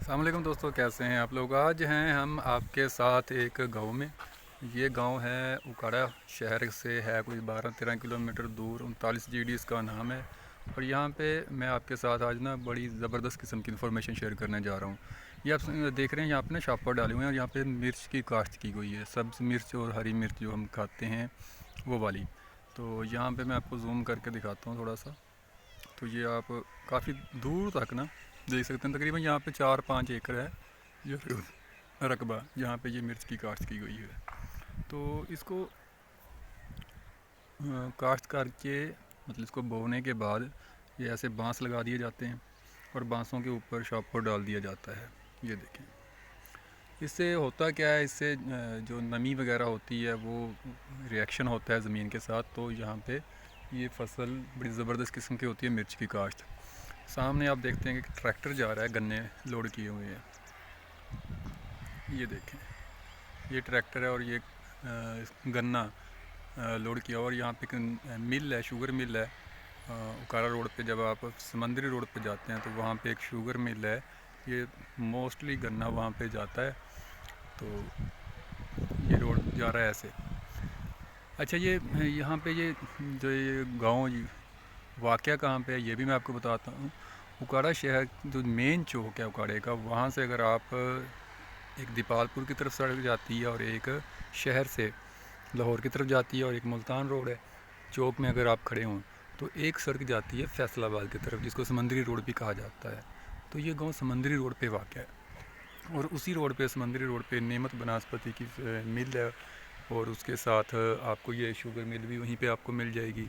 السلام علیکم دوستو، کیسے ہیں آپ لوگ؟ آج ہیں ہم آپ کے ساتھ ایک گاؤں میں۔ یہ گاؤں ہے اکاڑا، شہر سے ہے کوئی 12-13 کلومیٹر دور، 39 GD اس کا نام ہے۔ اور یہاں پہ میں آپ کے ساتھ آج بڑی زبردست قسم کی انفارمیشن شیئر کرنے جا رہا ہوں۔ یہ آپ دیکھ رہے ہیں یہاں پہ شاپر ڈالے ہوئے ہیں، اور یہاں پہ مرچ کی کاشت کی گئی ہے، سبز مرچ اور ہری مرچ جو ہم کھاتے ہیں وہ والی۔ تو یہاں پہ میں آپ کو زوم کر کے دکھاتا ہوں تھوڑا سا۔ تو یہ آپ کافی دور تک دیکھ سکتے ہیں، تقریباً یہاں پہ 4-5 ایکڑ ہے جو رقبہ جہاں پہ یہ مرچ کی کاشت کی گئی ہے۔ تو اس کو کاشت کر کے مطلب اس کو بونے کے بعد یہ ایسے بانس لگا دیے جاتے ہیں، اور بانسوں کے اوپر شاپر ڈال دیا جاتا ہے۔ یہ دیکھیں اس سے ہوتا کیا ہے، اس سے جو نمی وغیرہ ہوتی ہے وہ ریئیکشن ہوتا ہے زمین کے ساتھ، تو یہاں پہ یہ فصل بڑی زبردست قسم کی ہوتی ہے مرچ کی کاشت۔ سامنے آپ دیکھتے ہیں کہ ٹریکٹر جا رہا ہے، گنے لوڈ کیے ہوئے ہیں۔ یہ دیکھیں یہ ٹریکٹر ہے اور یہ گنا لوڈ کیا ہوا، اور یہاں پہ مل ہے، شوگر مل ہے اکارا روڈ پہ۔ جب آپ سمندری روڈ پہ جاتے ہیں تو وہاں پہ ایک شوگر مل ہے، یہ موسٹلی گنا وہاں پہ جاتا ہے۔ تو یہ روڈ جا رہا ہے ایسے۔ اچھا، یہ یہاں پہ یہ جو یہ گاؤں واقعہ کہاں پہ ہے یہ بھی میں آپ کو بتاتا ہوں۔ اکاڑا شہر جو مین چوک ہے اکاڑے کا، وہاں سے اگر آپ ایک دیپال پور کی طرف سڑک جاتی ہے، اور ایک شہر سے لاہور کی طرف جاتی ہے، اور ایک ملتان روڈ ہے چوک میں اگر آپ کھڑے ہوں، تو ایک سڑک جاتی ہے فیصل آباد کی طرف جس کو سمندری روڈ بھی کہا جاتا ہے۔ تو یہ گاؤں سمندری روڈ پہ واقع ہے، اور اسی روڈ پہ سمندری روڈ پہ نعمت بناسپتی کی مل ہے، اور اس کے ساتھ آپ کو یہ شوگر مل بھی وہیں پہ آپ کو مل جائے گی۔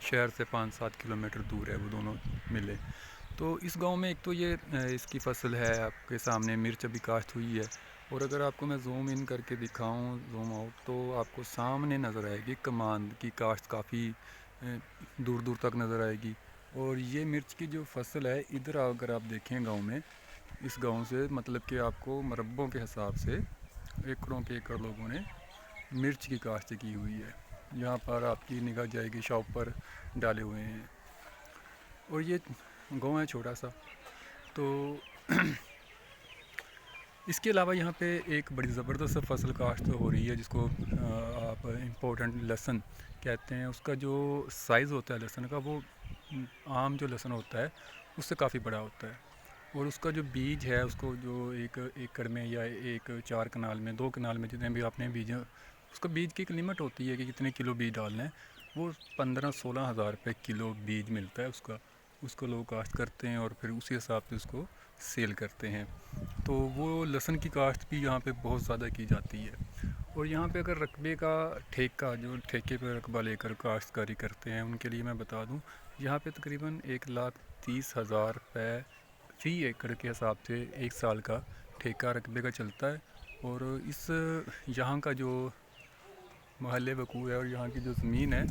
شہر سے 5-7 کلومیٹر دور ہے وہ دونوں ملیں۔ تو اس گاؤں میں ایک تو یہ اس کی فصل ہے، آپ کے سامنے مرچ ابھی کاشت ہوئی ہے، اور اگر آپ کو میں زوم ان کر کے دکھاؤں، زوم آؤٹ، تو آپ کو سامنے نظر آئے گی کمان کی کاشت کافی دور دور تک نظر آئے گی۔ اور یہ مرچ کی جو فصل ہے ادھر اگر آپ دیکھیں گاؤں میں، اس گاؤں سے مطلب کہ آپ کو مربوں کے حساب سے ایکڑوں کے ایکڑ لوگوں نے مرچ کی کاشت کی ہوئی ہے۔ یہاں پر آپ کی نگاہ جائے گی شاپ پر ڈالے ہوئے ہیں، اور یہ گاؤں ہے چھوٹا سا۔ تو اس کے علاوہ یہاں پہ ایک بڑی زبردست فصل کاشت ہو رہی ہے جس کو آپ امپورٹنٹ لہسن کہتے ہیں۔ اس کا جو سائز ہوتا ہے لہسن کا، وہ عام جو لہسن ہوتا ہے اس سے کافی بڑا ہوتا ہے، اور اس کا جو بیج ہے اس کو جو ایک ایکڑ میں یا 4 کنال میں 2 کنال میں جتنے بھی آپ نے بیج، اس کا بیج کی ایک لمٹ ہوتی ہے کہ کتنے کلو بیج ڈالنا ہے۔ وہ 15-16 ہزار روپے کلو بیج ملتا ہے اس کو لوگ کاشت کرتے ہیں، اور پھر اسی حساب سے اس کو سیل کرتے ہیں۔ تو وہ لہسن کی کاشت بھی یہاں پہ بہت زیادہ کی جاتی ہے۔ اور یہاں پہ اگر رقبے کا ٹھیکہ، جو ٹھیکے پہ رقبہ لے کر کاشتکاری کرتے ہیں، ان کے لیے میں بتا دوں یہاں پہ تقریباً 1,30,000 روپے فی ایکڑ کے حساب سے 1 سال کا ٹھیکہ رقبے کا چلتا ہے۔ اور اس یہاں کا جو محل وقوع ہے اور یہاں کی جو زمین ہے،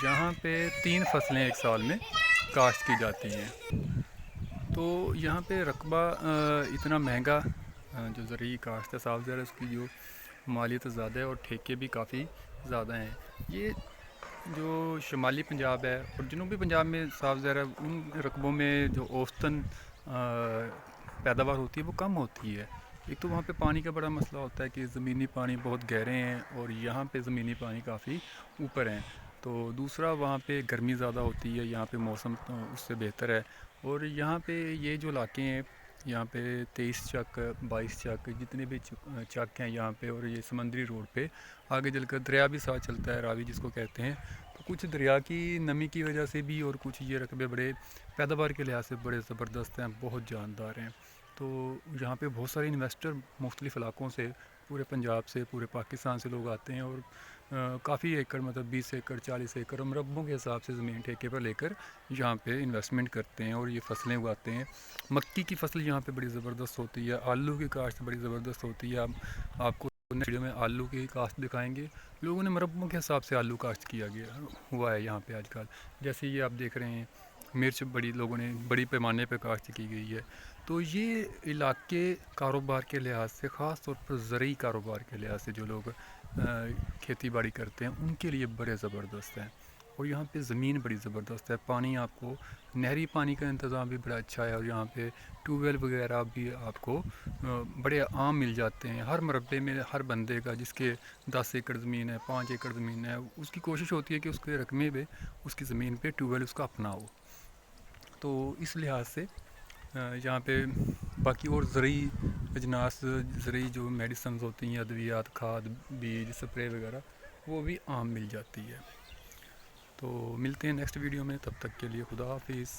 یہاں پہ 3 فصلیں 1 سال میں کاشت کی جاتی ہیں۔ تو یہاں پہ رقبہ اتنا مہنگا جو زرعی کاشت ہے، صاف ظاہر ہے اس کی جو مالیت زیادہ ہے، اور ٹھیکے بھی کافی زیادہ ہیں۔ یہ جو شمالی پنجاب ہے اور جنوبی پنجاب میں صاف ظاہر ہے ان رقبوں میں جو اوسطاً پیداوار ہوتی ہے وہ کم ہوتی ہے۔ ایک تو وہاں پہ پانی کا بڑا مسئلہ ہوتا ہے کہ زمینی پانی بہت گہرے ہیں، اور یہاں پہ زمینی پانی کافی اوپر ہیں۔ تو دوسرا وہاں پہ گرمی زیادہ ہوتی ہے، یہاں پہ موسم اس سے بہتر ہے۔ اور یہاں پہ یہ جو علاقے ہیں، یہاں پہ 23 چک 22 چک جتنے بھی چک ہیں یہاں پہ، اور یہ سمندری روڈ پہ آگے چل کر دریا بھی ساتھ چلتا ہے، راوی جس کو کہتے ہیں۔ تو کچھ دریا کی نمی کی وجہ سے بھی، اور کچھ یہ رقبے بڑے پیداوار کے لحاظ سے بڑے زبردست ہیں، بہت جاندار ہیں۔ تو یہاں پہ بہت سارے انویسٹر مختلف علاقوں سے، پورے پنجاب سے، پورے پاکستان سے لوگ آتے ہیں، اور کافی ایکڑ مطلب 20 ایکڑ 40 ایکڑ مربوں کے حساب سے زمین ٹھیکے پر لے کر یہاں پہ انویسٹمنٹ کرتے ہیں، اور یہ فصلیں اگاتے ہیں۔ مکی کی فصل یہاں پہ بڑی زبردست ہوتی ہے، آلو کی کاشت بڑی زبردست ہوتی ہے۔ آپ کو ویڈیو میں آلو کی کاشت دکھائیں گے۔ لوگوں نے مربوں کے حساب سے آلو کاشت کیا گیا ہوا ہے یہاں پہ آج کل، جیسے یہ آپ دیکھ رہے ہیں مرچ لوگوں نے بڑی پیمانے پہ کاشت کی گئی ہے۔ تو یہ علاقے کاروبار کے لحاظ سے، خاص طور پر زرعی کاروبار کے لحاظ سے جو لوگ کھیتی باڑی کرتے ہیں ان کے لیے بڑے زبردست ہیں۔ اور یہاں پہ زمین بڑی زبردست ہے، پانی آپ کو نہری پانی کا انتظام بھی بڑا اچھا ہے، اور یہاں پہ ٹیوب ویل وغیرہ بھی آپ کو بڑے عام مل جاتے ہیں ہر مربے میں۔ ہر بندے کا جس کے 10 ایکڑ زمین ہے، 5 ایکڑ زمین ہے، اس کی کوشش ہوتی ہے کہ اس کے رقبے پہ اس کی زمین پہ ٹیوب ویل اس کا اپنا ہو۔ تو اس لحاظ سے یہاں پہ باقی اور زرعی اجناس، زرعی جو میڈیسنز ہوتی ہیں، ادویات، کھاد، بیج، سپرے وغیرہ، وہ بھی عام مل جاتی ہے۔ تو ملتے ہیں نیکسٹ ویڈیو میں، تب تک کے لیے خدا حافظ۔